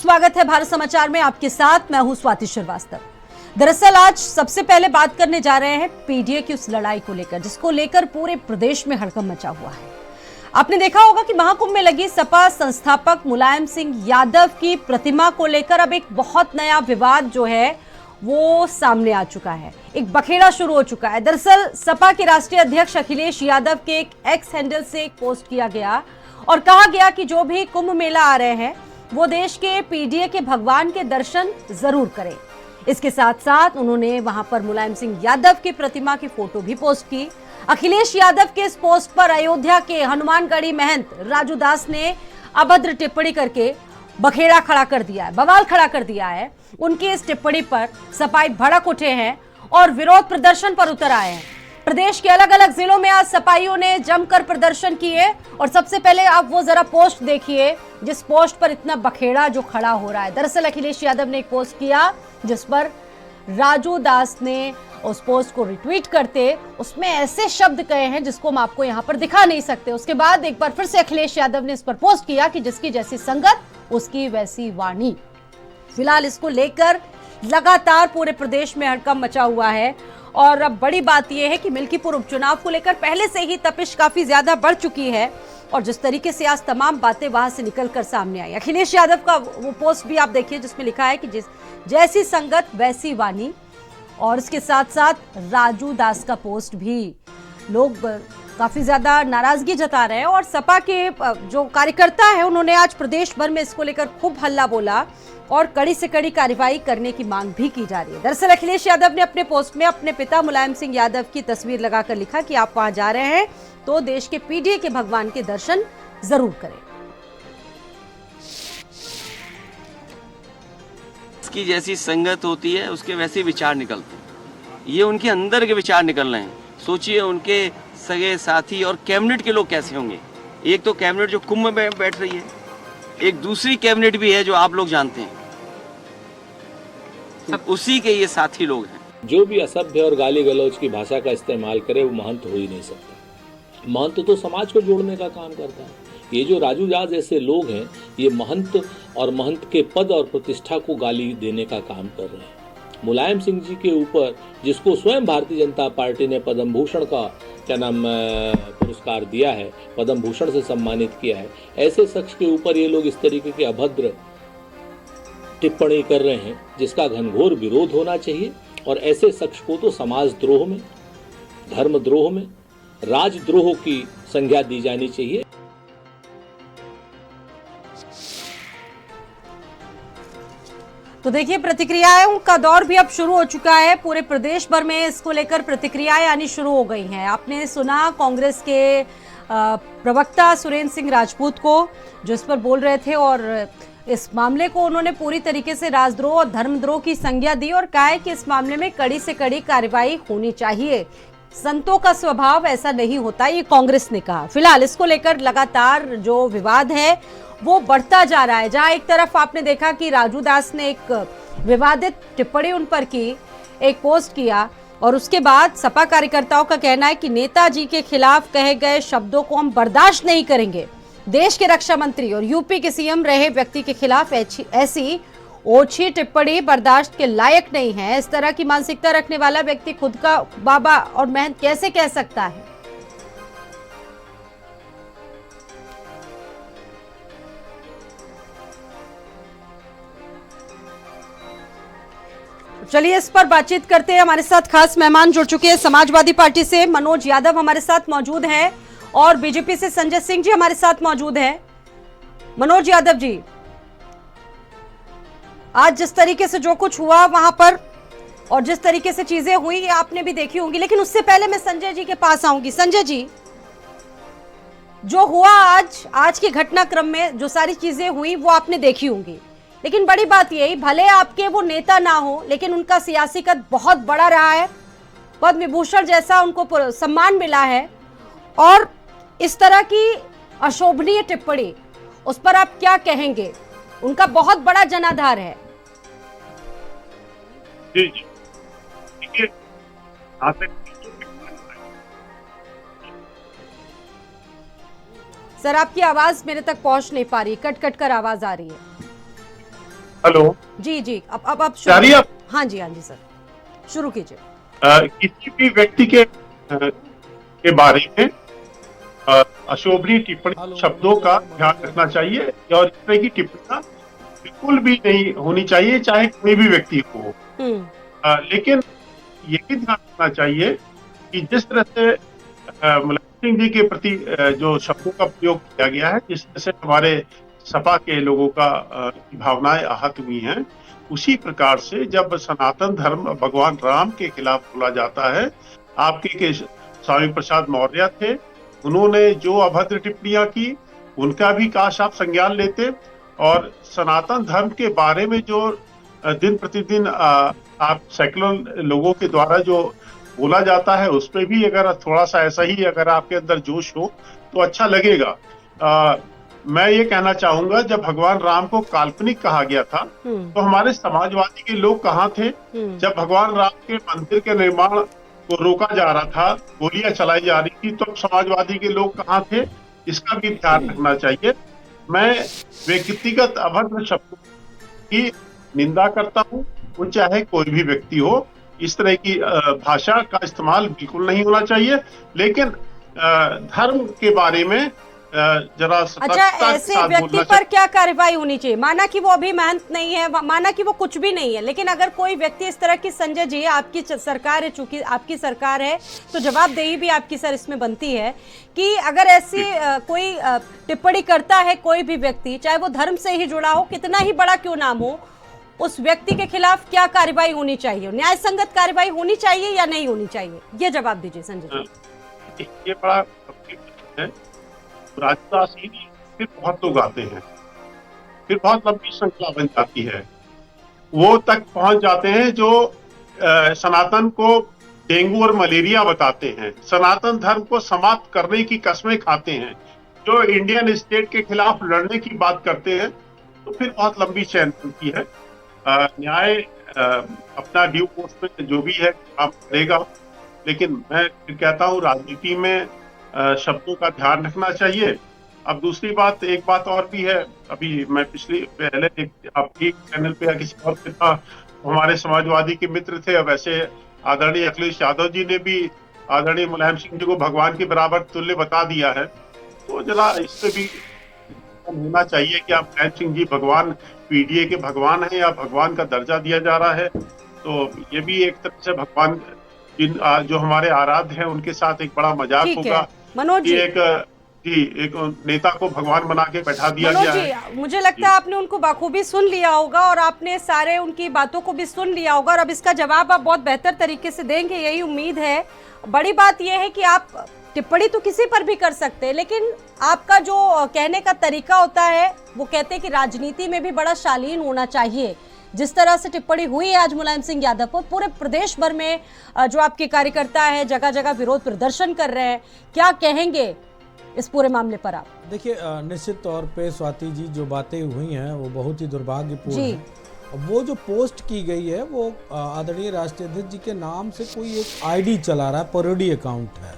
स्वागत है भारत समाचार में। आपके साथ मैं हूं स्वाति श्रीवास्तव। दरअसल आज सबसे पहले बात करने जा रहे हैं पीडीए की उस लड़ाई को लेकर जिसको लेकर पूरे प्रदेश में हड़कंप मचा हुआ है। आपने देखा होगा कि महाकुंभ में लगी सपा संस्थापक मुलायम सिंह यादव की प्रतिमा को लेकर अब एक बहुत नया विवाद जो है वो सामने आ चुका है। एक बखेड़ा शुरू हो चुका है। दरअसल सपा के राष्ट्रीय अध्यक्ष अखिलेश यादव के एक एक्स हैंडल से एक पोस्ट किया गया और कहा गया कि जो भी कुंभ मेला आ रहे हैं वो देश के पीडीए के भगवान के दर्शन जरूर करें। इसके साथ साथ उन्होंने वहां पर मुलायम सिंह यादव की प्रतिमा की फोटो भी पोस्ट की। अखिलेश यादव के इस पोस्ट पर अयोध्या के हनुमानगढ़ी महंत राजू दास ने अभद्र टिप्पणी करके बखेड़ा खड़ा कर दिया है, बवाल खड़ा कर दिया है। उनकी इस टिप्पणी पर सपाई भड़क उठे हैं और विरोध प्रदर्शन पर उतर आए हैं। प्रदेश के अलग अलग जिलों में आज सपाइयों ने जमकर प्रदर्शन किए और सबसे पहले आप वो जरा पोस्ट देखिए जिस पोस्ट पर इतना बखेड़ा जो खड़ा हो रहा है। दरअसल अखिलेश यादव ने एक पोस्ट किया जिस पर राजू दास ने उस पोस्ट को रिट्वीट करते उसमें ऐसे शब्द कहे हैं जिसको हम आपको यहां पर दिखा नहीं सकते। उसके बाद एक बार फिर से अखिलेश यादव ने इस पर पोस्ट किया कि जिसकी जैसी संगत उसकी वैसी वाणी। फिलहाल इसको लेकर लगातार पूरे प्रदेश में हड़कंप मचा हुआ है और अब बड़ी बात यह है कि मिल्कीपुर उपचुनाव को लेकर पहले से ही तपिश काफी ज्यादा बढ़ चुकी है और जिस तरीके से आज तमाम बातें वहां से निकलकर सामने आई। अखिलेश यादव का वो पोस्ट भी आप देखिए जिसमें लिखा है कि जैसी संगत वैसी वाणी और इसके साथ साथ राजू दास का पोस्ट भी लोग काफी ज्यादा नाराजगी जता रहे हैं और सपा के जो कार्यकर्ता है उन्होंने आज प्रदेश भर में इसको लेकर खूब हल्ला बोला और कड़ी से कड़ी कार्रवाई करने की मांग भी की जा रही है। दरअसल अखिलेश यादव ने अपने पोस्ट में अपने पिता मुलायम सिंह यादव की तस्वीर लगाकर लिखा कि आप वहां जा रहे हैं तो देश के पीडीए के भगवान के दर्शन जरूर करें। उसकी जैसी संगत होती है उसके वैसे विचार निकलते हैं। ये उनके अंदर के विचार निकल रहे हैं। सोचिए उनके सगे साथी और कैबिनेट के लोग कैसे होंगे। एक तो कैबिनेट जो कुंभ में बैठ रही है, एक दूसरी कैबिनेट भी है जो आप लोग जानते हैं, उसी के ये साथी लोग हैं। जो भी असभ्य और गाली गलौज की भाषा का इस्तेमाल करे वो महंत हो ही नहीं सकता। महंत तो समाज को जोड़ने का काम करता है। ये जो राजू दास जैसे लोग हैं ये महंत और महंत के पद और प्रतिष्ठा को गाली देने का काम कर रहे हैं। मुलायम सिंह जी के ऊपर जिसको स्वयं भारतीय जनता पार्टी ने पद्म भूषण का पुरस्कार दिया है, पद्म भूषण से सम्मानित किया है, ऐसे शख्स के ऊपर ये लोग इस तरीके के अभद्र टिप्पणी कर रहे हैं जिसका घनघोर विरोध होना चाहिए और ऐसे शख्स को तो समाजद्रोह में, धर्मद्रोह में, राजद्रोह की संज्ञा दी जानी चाहिए। तो देखिए प्रतिक्रियाओं का दौर भी अब शुरू हो चुका है। पूरे प्रदेश भर में इसको लेकर प्रतिक्रियाएं आनी शुरू हो गई हैं। आपने सुना कांग्रेस के प्रवक्ता सुरेंद्र सिंह राजपूत को जो इस पर बोल रहे थे और इस मामले को उन्होंने पूरी तरीके से राजद्रोह और धर्मद्रोह की संज्ञा दी और कहा है कि इस मामले में कड़ी से कड़ी कार्रवाई होनी चाहिए। संतों का स्वभाव ऐसा नहीं होता, ये कांग्रेस ने कहा। फिलहाल इसको लेकर लगातार जो विवाद है वो बढ़ता जा रहा है। जहां एक तरफ आपने देखा कि राजू दास ने एक विवादित टिप्पणी उन पर की, एक पोस्ट किया और उसके बाद सपा कार्यकर्ताओं का कहना है कि नेताजी के खिलाफ कहे गए शब्दों को हम बर्दाश्त नहीं करेंगे। देश के रक्षा मंत्री और यूपी के सीएम रहे व्यक्ति के खिलाफ ऐसी ओछी टिप्पणी बर्दाश्त के लायक नहीं है। इस तरह की मानसिकता रखने वाला व्यक्ति खुद का बाबा और महंत कैसे कह सकता है। चलिए इस पर बातचीत करते हैं। हमारे साथ खास मेहमान जुड़ चुके हैं। समाजवादी पार्टी से मनोज यादव हमारे साथ मौजूद हैं और बीजेपी से संजय सिंह जी हमारे साथ मौजूद हैं। मनोज यादव जी, आज जिस तरीके से जो कुछ हुआ वहां पर और जिस तरीके से चीजें हुई ये आपने भी देखी होंगी, लेकिन उससे पहले मैं संजय जी के पास आऊंगी। संजय जी, जो हुआ आज के घटनाक्रम में जो सारी चीजें हुई वो आपने देखी होंगी, लेकिन बड़ी बात यही भले आपके वो नेता ना हो लेकिन उनका सियासी कद बहुत बड़ा रहा है। पद्म विभूषण जैसा उनको सम्मान मिला है और इस तरह की अशोभनीय टिप्पणी उस पर आप क्या कहेंगे? उनका बहुत बड़ा जनाधार है। जी जी, देखिए आपने सर आपकी आवाज मेरे तक पहुंच नहीं पा रही, कट कट कर आवाज आ रही है। हेलो, जी जी, अब आप जा रही है? हाँ जी सर, शुरू कीजिए। किसी भी व्यक्ति के बारे में अशोभनीय टिप्पणी शब्दों का ध्यान रखना चाहिए और इस तरह की टिप्पणियां बिल्कुल भी नहीं होनी चाहिए, चाहे कोई भी व्यक्ति हो। लेकिन ये भी ध्यान रखना चाहिए कि जिस तरह से मुलायम सिंह जी के प्रति जो शब्दों का प्रयोग किया गया है, जिस तरह से हमारे सपा के लोगों का भावनाएं आहत हुई हैं, उसी प्रकार से जब सनातन धर्म भगवान राम के खिलाफ बोला जाता है, आपके के स्वामी प्रसाद मौर्य थे, उन्होंने जो अभद्र टिप्पणियां की, उनका भी काश आप संज्ञान लेते, और सनातन धर्म के बारे में जो दिन प्रतिदिन आप सेकुलर लोगों के द्वारा जो बोला जाता है, उस पर भी अगर थोड़ा सा ऐसा ही अगर आपके अंदर जोश हो तो अच्छा लगेगा। मैं ये कहना चाहूंगा, जब भगवान राम को काल्पनिक कहा गया था तो हमारे समाजवादी के लोग कहाँ थे? जब भगवान राम के मंदिर के निर्माण को रोका जा रहा था, गोलियां चलाई जा रही थी, तो समाजवादी के लोग कहाँ थे? इसका भी ध्यान रखना चाहिए। मैं व्यक्तिगत अभद्र शब्दों की निंदा करता हूँ, वो चाहे कोई भी व्यक्ति हो। इस तरह की भाषा का इस्तेमाल बिल्कुल नहीं होना चाहिए, लेकिन धर्म के बारे में जरा अच्छा, ऐसे व्यक्ति पर क्या कार्रवाई होनी चाहिए? माना कि वो अभी महंत नहीं है, माना कि वो कुछ भी नहीं है, लेकिन अगर कोई व्यक्ति इस तरह की, संजय जी आपकी सरकार है, चूंकि आपकी सरकार है तो जवाबदेही भी आपकी सर इसमें बनती है कि अगर ऐसी कोई टिप्पणी करता है कोई भी व्यक्ति, चाहे वो धर्म से ही जुड़ा हो, कितना ही बड़ा क्यों नाम हो, उस व्यक्ति के खिलाफ क्या कार्रवाई होनी चाहिए? न्याय संगत कार्रवाई होनी चाहिए या नहीं होनी चाहिए? ये जवाब दीजिए संजय जी। ये बड़ा है, राजदास ही नहीं, फिर बहुत लोग आते हैं, फिर बहुत लंबी श्रृंखला बन जाती है, वो तक पहुंच जाते हैं जो सनातन को डेंगू और मलेरिया बताते हैं, सनातन धर्म को समाप्त करने की कस्में खाते हैं, जो इंडियन स्टेट के खिलाफ लड़ने की बात करते हैं, तो फिर बहुत लंबी चैन बनती है। न्याय अपना ड्यू कोर्स में जो भी है काम करेगा, लेकिन मैं कहता हूँ राजनीति में शब्दों का ध्यान रखना चाहिए। अब दूसरी बात, एक बात और भी है, अभी मैं पहले आपकी चैनल पे या किसी और पे था, हमारे समाजवादी के मित्र थे, वैसे आदरणीय अखिलेश यादव जी ने भी आदरणीय मुलायम सिंह जी को भगवान के बराबर तुल्य बता दिया है, तो जरा इस पे भी होना चाहिए कि आप मुलायम सिंह जी भगवान, पीडीए के भगवान है या भगवान का दर्जा दिया जा रहा है, तो ये भी एक तरह से भगवान जो हमारे आराध्य हैं उनके साथ एक बड़ा मजाक होगा। मनोज जी, एक नेता को भगवान बना के बैठा दिया गया है। मुझे लगता है आपने उनको बाखूबी सुन लिया होगा और आपने सारे उनकी बातों को भी सुन लिया होगा, और अब इसका जवाब आप बहुत बेहतर तरीके से देंगे, यही उम्मीद है। बड़ी बात यह है कि आप टिप्पणी तो किसी पर भी कर सकते हैं, लेकिन आपका जो कहने का तरीका होता है, वो कहते हैं कि राजनीति में भी बड़ा शालीन होना चाहिए। जिस तरह से टिप्पणी हुई है आज मुलायम सिंह यादव पर, पूरे प्रदेश भर में जो आपके कार्यकर्ता है जगह जगह विरोध प्रदर्शन कर रहे हैं, क्या कहेंगे इस पूरे मामले पर आप? देखिए, निश्चित तौर पे स्वाति जी जो बातें हुई हैं वो बहुत ही दुर्भाग्यपूर्ण है। वो जो पोस्ट की गई है वो आदरणीय राष्ट्रीय अध्यक्ष जी के नाम से कोई एक आईडी चला रहा है, पैरोडी अकाउंट है,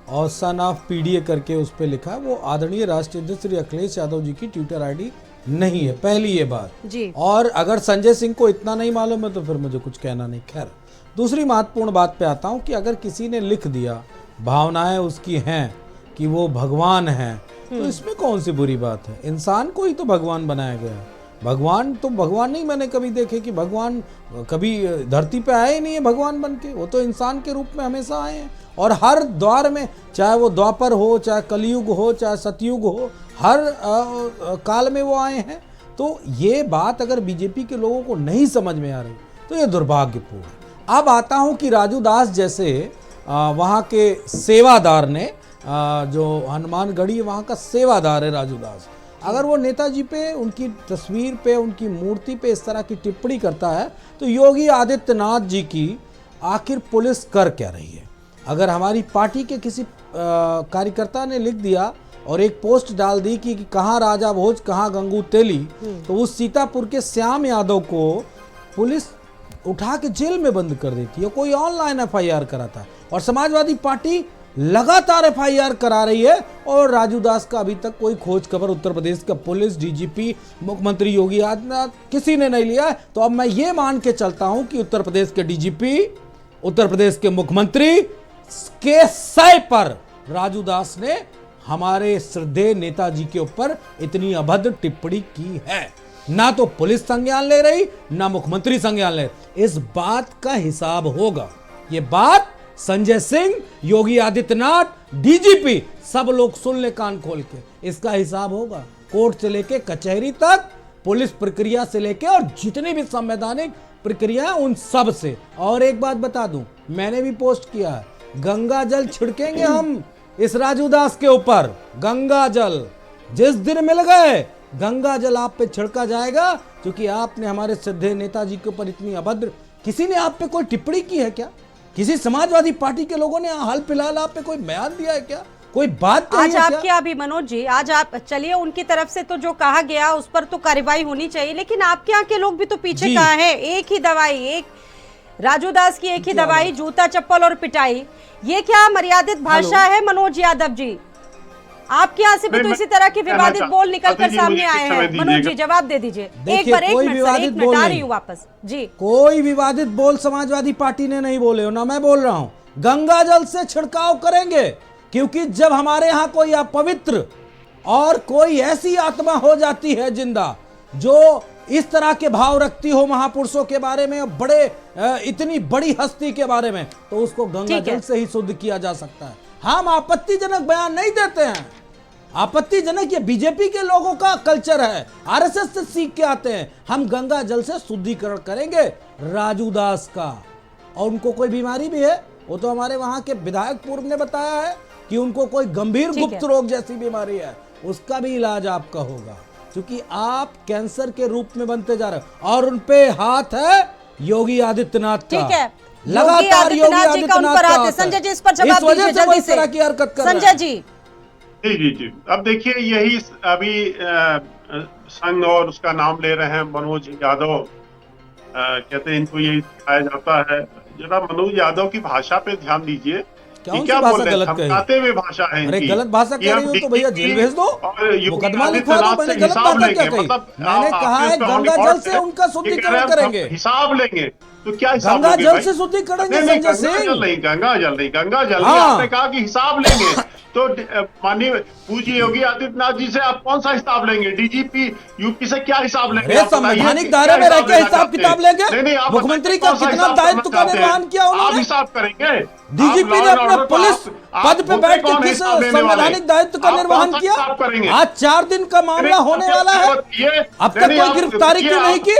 और सन ऑफ पीडीए करके उस पर लिखा है। वो आदरणीय राष्ट्रीय अध्यक्ष श्री अखिलेश यादव जी की ट्विटर आईडी नहीं है, पहली ये बात जी। और अगर संजय सिंह को इतना नहीं मालूम है तो फिर मुझे कुछ कहना नहीं। खैर, दूसरी महत्वपूर्ण बात पे आता हूँ कि अगर किसी ने लिख दिया, भावनाएं उसकी हैं कि वो भगवान है, तो इसमें कौन सी बुरी बात है? इंसान को ही तो भगवान बनाया गया है। भगवान तो भगवान नहीं मैंने कभी देखे कि भगवान कभी धरती पे आए ही नहीं है भगवान बन के, वो तो इंसान के रूप में हमेशा आए हैं, और हर द्वार में, चाहे वो द्वापर हो, चाहे कलयुग हो, चाहे सतयुग हो, हर काल में वो आए हैं। तो ये बात अगर बीजेपी के लोगों को नहीं समझ में आ रही तो ये दुर्भाग्यपूर्ण है। अब आता हूँ कि राजू दास जैसे वहाँ के सेवादार ने, जो हनुमानगढ़ी वहाँ का सेवादार है राजू दास, अगर वो नेताजी पे, उनकी तस्वीर पे, उनकी मूर्ति पे इस तरह की टिप्पणी करता है तो योगी आदित्यनाथ जी की आखिर पुलिस कर क्या रही है? अगर हमारी पार्टी के किसी कार्यकर्ता ने लिख दिया और एक पोस्ट डाल दी कि कहाँ राजा भोज कहाँ गंगू तेली, तो उस सीतापुर के श्याम यादव को पुलिस उठा के जेल में बंद कर देती है, कोई ऑनलाइन एफआईआर कराता है, और समाजवादी पार्टी लगातार एफआईआर करा रही है और राजू दास का अभी तक कोई खोज खबर उत्तर प्रदेश का पुलिस, डीजीपी, मुख्यमंत्री योगी आदित्यनाथ किसी ने नहीं लिया है। तो अब मैं ये मान के चलता हूं कि उत्तर प्रदेश के डीजीपी, उत्तर प्रदेश के मुख्यमंत्री के सय पर राजू दास ने हमारे श्रद्धेय नेताजी के ऊपर इतनी अभद्र टिप्पणी की है। ना तो पुलिस संज्ञान ले रही, ना मुख्यमंत्री संज्ञान ले रही। इस बात का हिसाब होगा। ये बात संजय सिंह, योगी आदित्यनाथ, डीजीपी सब लोग सुन ले कान खोल के। इसका हिसाब होगा कोर्ट से लेके कचहरी तक, पुलिस प्रक्रिया से लेके और जितनी भी संवैधानिक प्रक्रिया है उन सब से। और एक बात बता दूं, मैंने भी पोस्ट किया है, गंगा जल छिड़केंगे हम इस राजू दास के ऊपर। गंगा जल जिस दिन मिल गए, गंगा जल आप पे छिड़का जाएगा, क्योंकि आपने हमारे श्रद्धेय नेताजी के ऊपर इतनी अभद्र। किसी ने आप पे कोई टिप्पणी की है क्या? किसी समाजवादी पार्टी के लोगों ने हाल फिलहाल आप पे कोई बयान दिया है क्या? कोई बात कही आज है आप क्या? क्या अभी मनोज जी, आज आप चलिए उनकी तरफ से तो जो कहा गया उस पर तो कार्रवाई होनी चाहिए, लेकिन आपके यहाँ के लोग भी तो पीछे जी। कहाँ हैं? एक ही दवाई, एक राजू दास की एक ही दवाई, जूता चप्पल और पिटाई। ये क्या मर्यादित भाषा है मनोज यादव जी? आपके यहाँ से भी तो इसी तरह के विवादित बोल निकलकर सामने आए हैं। मनोज जी जवाब दे दीजिए एक बार। एक मिनट आ रही हूँ वापस जी। कोई विवादित बोल समाजवादी पार्टी ने नहीं बोले, ना मैं बोल रहा हूं। गंगा जल से छिड़काव करेंगे, क्योंकि जब हमारे यहाँ कोई अपवित्र और कोई ऐसी आत्मा हो जाती है जिंदा जो इस तरह के भाव रखती हो महापुरुषों के बारे में, बड़े इतनी बड़ी हस्ती के बारे में, तो उसको गंगा जल से ही शुद्ध किया जा सकता है। हम आपत्तिजनक बयान नहीं देते हैं। आपत्तिजनक ये बीजेपी के लोगों का कल्चर है, आरएसएस से सीख के आते हैं। हम गंगा जल से शुद्धिकरण करेंगे राजू दास का। और उनको कोई बीमारी भी है, वो तो हमारे वहां के विधायक पूर्व ने बताया है कि उनको कोई गंभीर गुप्त रोग जैसी बीमारी है, उसका भी इलाज आपका होगा, क्योंकि आप कैंसर के रूप में बनते जा रहे हो। और उनपे हाथ है योगी आदित्यनाथ का। ठीक है, लगातार योगी जी का उन पर हाथ है। संजय जी इस पर जवाब दीजिए जल्दी से। संजय जी जी। अब देखिए, यही अभी संघ और उसका नाम ले रहे हैं मनोज यादव, कहते हैं इनको यही सिखाया जाता है। जरा मनोज यादव की भाषा पे ध्यान दीजिए, क्या बोल रहे हैं? धमकाते हुए भाषा है इनकी। गलत भाषा कह रही हो तो भैया जेल भेज दो, मुकदमा लिखवा दो। मैंने गलत भाषा क्या कही? मैंने कहा है गंगा जल से उनका शुद्धिकरण करेंगे, हिसाब लेंगे। तो क्या हिसाब गंगा जल से शुद्धिकरण करेंगे? संजय सिंह नहीं, गंगा जल नहीं, आपने कहा कि हिसाब लेंगे। तो माननीय पूज्य योगी आदित्यनाथ जी से आप कौन सा हिसाब लेंगे? डीजीपी यूपी से क्या हिसाब लेंगे? संवैधानिक दायरे में रह के हिसाब किताब लेंगे। मुख्यमंत्री का कितना दायित्व का निर्वहन किया आप उन्होंने? हिसाब करेंगे। डीजीपी ने अपने पुलिस पद पे बैठ के किस संवैधानिक दायित्व का निर्वहन किया? आज 4 दिन का मामला होने वाला है, अब तक कोई गिरफ्तारी क्यों नहीं की?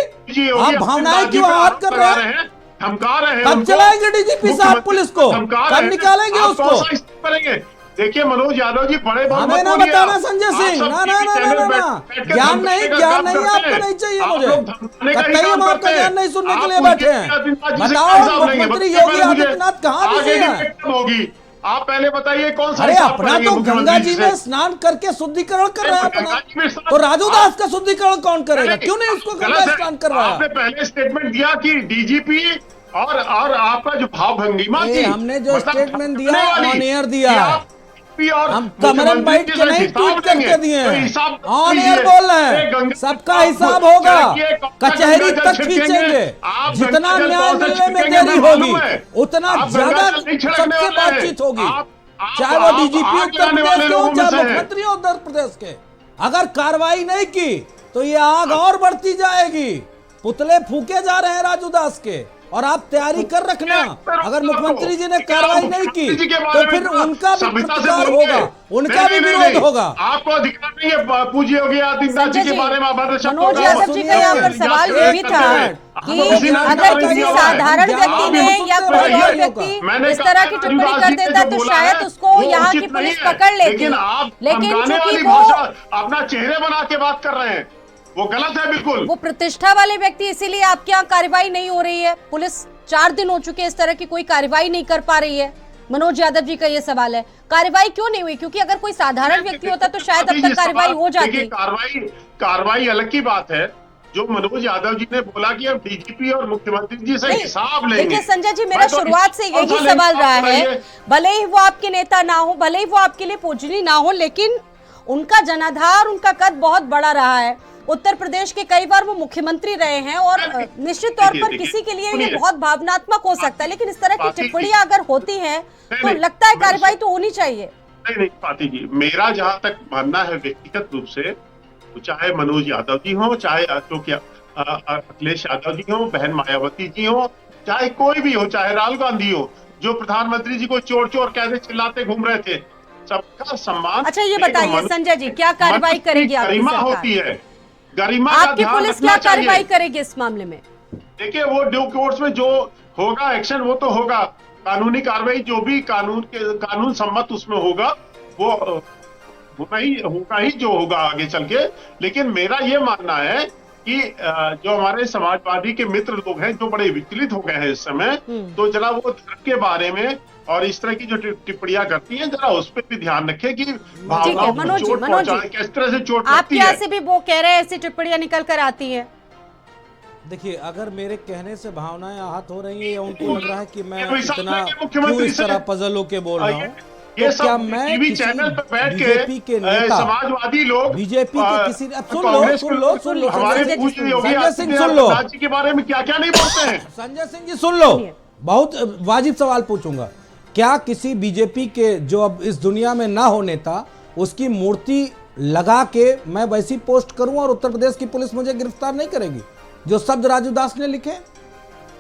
आप भावनाएं क्यों आहत कर रहे हैं? धमका रहे हैं। कब चलाएंगे डीजीपी साहब पुलिस को? कब निकालेंगे उसको? करेंगे। देखिए मनोज यादव जी, बड़े हमें ना बताना संजय सिंह, ना ज्ञान नहीं आपको नहीं चाहिए मुझे। कतई हम आपका ज्ञान नहीं सुनने के लिए बैठे हैं। बताओ मुख्यमंत्री योगी आदित्यनाथ कहाँ बिजी हैं? होगी, आप पहले बताइए कौन सा? अरे अपना तो गंगा जी में स्नान करके शुद्धिकरण कर रहे हैं अपना, तो राजू दास का शुद्धिकरण कौन करेगा? क्यों नहीं उसको गंगा स्नान करवाया? आपने पहले स्टेटमेंट दिया कि डीजीपी और आपका जो भाव भंगिमा की, हमने जो स्टेटमेंट दिया ऑन एयर दिया, हम कमरे में बैठ के नहीं ट्वीट करके दिए, ऑन एयर बोल रहे हैं। सबका हिसाब होगा, कचहरी तक खींचेंगे। जितना न्याय मिलने में देरी होगी उतना ज्यादा सबसे बातचीत होगी, चाहे वो डीजीपी उत्तर प्रदेश के हो, चाहे मुख्यमंत्री उत्तर प्रदेश के। अगर कार्रवाई नहीं की तो ये आग और बढ़ती जाएगी। पुतले फूके जा रहे हैं राजू दास के, और आप तैयारी कर रखना। अगर मुख्यमंत्री जी ने कार्रवाई नहीं की तो फिर उनका भी प्रतिकार होगा, उनका भी विरोध होगा। आपको अधिकार नहीं है पूज्य योगी आदित्यनाथ जी के बारे में मनोज यादव जी का यहाँ पर सवाल ये भी था कि अगर किसी साधारण व्यक्ति ने या कोई और व्यक्ति इस तरह की टिप्पणी कर देता तो शायद उसको यहाँ की पुलिस पकड़ लेती, लेकिन चूंकि वो अपना चेहरे बना के बात कर रहे हैं, वो गलत है बिल्कुल। वो प्रतिष्ठा वाले व्यक्ति, इसीलिए आपके यहाँ कार्रवाई नहीं हो रही है। पुलिस 4 दिन हो चुके इस तरह की कोई कार्रवाई नहीं कर पा रही है। मनोज यादव जी का ये सवाल है, कार्रवाई क्यों नहीं हुई? क्योंकि अगर कोई साधारण व्यक्ति होता तो शायद अब तक कार्रवाई हो जाती। कार्रवाई अलग की बात है, जो मनोज यादव जी ने बोला कि हम डीजीपी और मुख्यमंत्री जी से हिसाब लेंगे। देखिए संजय जी, मेरा मैं तो शुरुआत से यही हिसाब सवाल रहा लेंगे। है, भले ही वो आपके नेता ना हो, भले ही वो आपके लिए पूजनीय ना हो, लेकिन उनका जनाधार, उनका कद बहुत बड़ा रहा है। उत्तर प्रदेश के कई बार वो मुख्यमंत्री रहे हैं और निश्चित तौर पर किसी के लिए ये बहुत भावनात्मक हो सकता है, लेकिन इस तरह की टिप्पणियां अगर होती हैं तो लगता है कार्रवाई तो होनी चाहिए। नहीं स्वाति जी, मेरा जहां तक मानना है व्यक्तिगत रूप से, चाहे मनोज यादव जी हो, चाहे अखिलेश यादव जी हो, बहन मायावती जी हो, चाहे कोई भी हो, चाहे राहुल गांधी हो, जो प्रधानमंत्री जी को चोर चोर कहते चिल्लाते घूम रहे थे, सबका सम्मान। अच्छा ये बताइए संजय जी, क्या कार्रवाई करेगी आपकी गरिमा सरकार? होती है, गरिमा का आपकी ध्यान पुलिस रखना क्या कार्रवाई चाहिए। करेगी इस मामले में? देखिए वो ड्यू कोर्स में जो होगा एक्शन वो तो होगा, कानूनी कार्रवाई जो भी कानून सम्मत उसमें होगा वो होगा ही जो होगा आगे चल के। लेकिन मेरा ये मानना है कि जो हमारे समाजवादी के मित्र लोग हैं जो बड़े विचलित हो गए हैं इस समय, तो जरा वो धर्म के बारे में और इस तरह की जो टिप्पणियां करती हैं जरा उस पर भी ध्यान रखें कि भावनाओं को चोट पहुंचाए, किस तरह से चोट आपके लगती यहाँ है। से भी वो कह रहे हैं ऐसी टिप्पणियां निकल कर आती हैं? देखिए, अगर मेरे कहने से भावनाएं आहत हो रही है या उनको लग रहा है कि मैं ये कोई इतना सामने के मुख्यमंत्री क्यों इस तरह से- पजल होके बोल रहा हूँ, ये तो सब क्या मैं टीवी किसी चैनल पर बैठ बीजेपी के नेता, समाजवादी लोग बीजेपी के किसी अब सुन लो कांग्रेस सुन लो सुन लो हमारे संजय पूज्य जी, योगी संजय सिंह सुन लो, आदित्यनाथ जी के बारे में क्या क्या नहीं बोलते हैं। संजय सिंह जी सुन लो, बहुत वाजिब सवाल पूछूंगा। क्या किसी बीजेपी के जो अब इस दुनिया में ना हो नेता, उसकी मूर्ति लगा के मैं वैसी पोस्ट करूं और उत्तर प्रदेश की पुलिस मुझे गिरफ्तार नहीं करेगी जो शब्द राजू दास ने लिखे?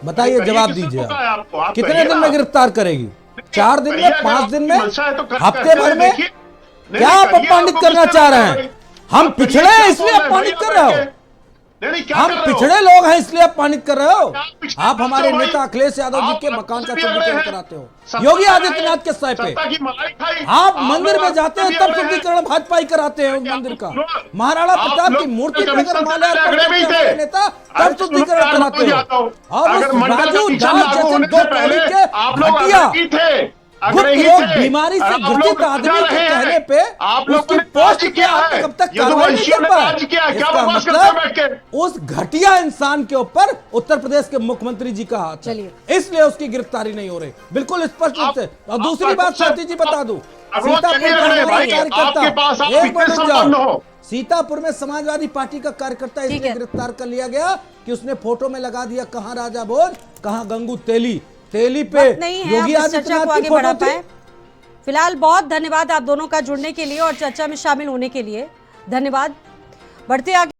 बताइए, जवाब दीजिए। आप कितने दिन में गिरफ्तार करेगी? 4 दिन में, 5 दिन में, हफ्ते भर में? क्या आप अपमानित करना चाह रहे हैं? हम पिछड़े हैं इसलिए अपमानित कर रहे हो? हम पिछड़े लोग हैं इसलिए अपमानित कर रहे हो? आप हमारे नेता अखिलेश यादव जी के मकान का सुंदरीकरण कराते हो, योगी आदित्यनाथ के सह पे। आप मंदिर में जाते हैं तब शुद्धिकरण भाजपा ही कराते हैं उस मंदिर का। महाराणा प्रताप की मूर्ति पे अगर माल्यार्पण करते हैं हमारे नेता, तब शुद्धिकरण कराते हो। और उस राजू दास जैसे दो टोली के घटिया बीमारी से ग्रसित आदमी के कहने पे उसकी पोस्ट पे आप कब तक कार्रवाई नहीं कर पाए? इसका मतलब उस घटिया इंसान के ऊपर उत्तर प्रदेश के मुख्यमंत्री जी का हाथ है, इसलिए उसकी गिरफ्तारी नहीं हो रही, बिल्कुल स्पष्ट रूप से। और दूसरी बात स्वाति जी बता दूं, सीतापुर में समाजवादी पार्टी का कार्यकर्ता इसलिए गिरफ्तार कर लिया गया कि उसने फोटो में लगा दिया कहां राजा भोज, कहां गंगू तेली पे योगी आदित्यनाथ की फोटो थी। फिलहाल बहुत धन्यवाद आप दोनों का जुड़ने के लिए और चर्चा में शामिल होने के लिए। धन्यवाद। बढ़ते आगे।